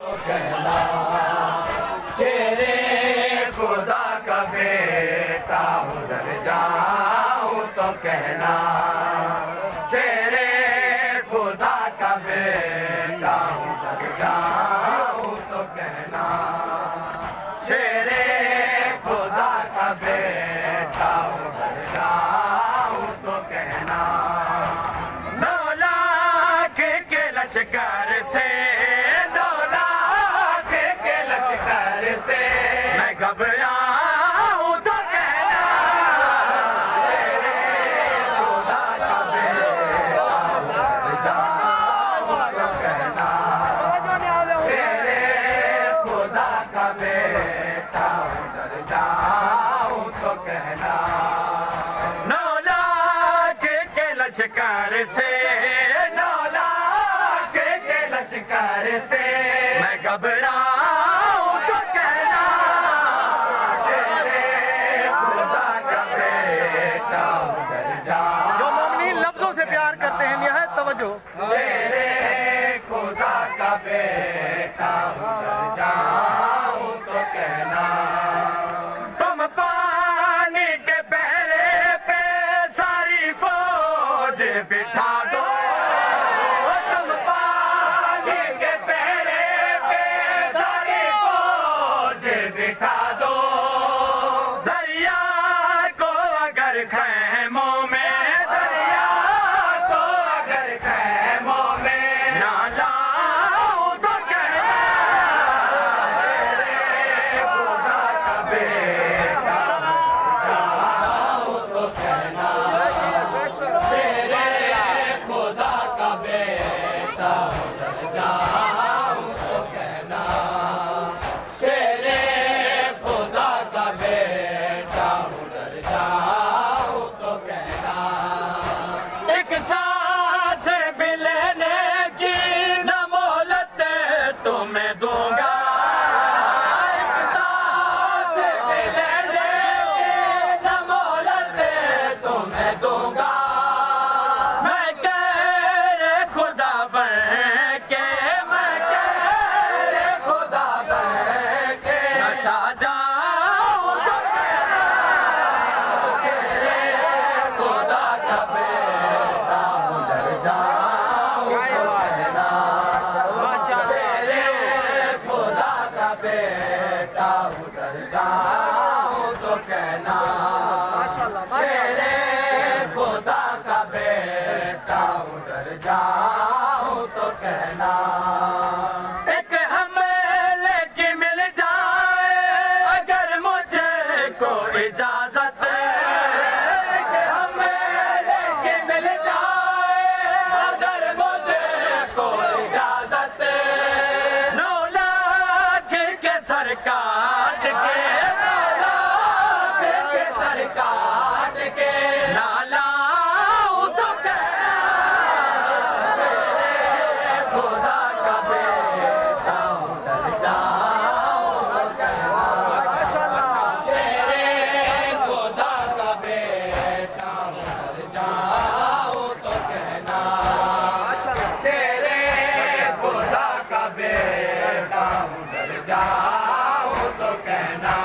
کہنا تیرے خدا کا بیٹا ہوں، ڈر جاؤں تو کہنا تیرے خدا کا بیٹا ہوں، ڈر جاؤں تو کہنا تیرے خدا کا بیٹا ہوں، ڈر جاؤں تو کہنا دولت کے لشکر سے میں گھبراؤں تو کہنا تیرے خدا کا بیٹا ہوں، ڈر جاؤں تو کہنا تیرے خدا کا بیٹا ہوں، ڈر جاؤں تو کہنا نولاکھ کے لشکر سے نولاکھ کے لشکر سے میں گھبراؤں تو کہنا تیرے خدا کا بیٹا ہوں، ڈر جاؤں جو مومنین لفظوں سے پیار کرتے ہیں نہایت توجہ تیرے خدا کا بیٹا ہوں، ڈر جاؤں تو کہنا تم پانی کے پہرے پہ ساری فوج بٹھا دو تم پانی کے پہرے پہ ساری فوج بٹھا دو دریا کو اگر خیموں میں دریا کو اگر خیموں میں نہ لاؤں تو کہنا تیرے خدا کا بیٹا ہوں، جاؤں تو کہنا تیرے خدا کا بیٹا ہوں، جاؤں تو کہنا تیرے خدا کا بیٹا ہوں، ڈر جاؤں تو کہنا ایک سانس بھی لینے کی نہ مہلت تمہیں دوں گا ایک سانس بھی لینے کی نہ مہلت تمہیں دوں گا میں کہہ خدا بن کے میں کہہ خدا بن کے اچھا جاؤں تو کہنا تیرے خدا کا بیٹا ہوں، ڈر جاؤں تو کہنا تیرے خدا کا بیٹا ہوں، ڈر جاؤں تو کہنا تیرے خدا کا بیٹا ہوں، ڈر جاؤں تو کہنا ایک حملے کی مل جائے اگر مجھے کو اجازت ایک حملے کی مل جائے اگر مجھے کو اجازت نولاکھ کے سر کاٹ کے نولاکھ کے سر کاٹ کے نہ لاؤں تو کہنا تیرے خدا کا بیٹا ہوں، ڈر جاؤں تو کہنا تیرے خدا کا بیٹا ہوں، ڈر جاؤں تو کہنا تیرے خدا کا بیٹا ہوں، ڈر جاؤں تو کہنا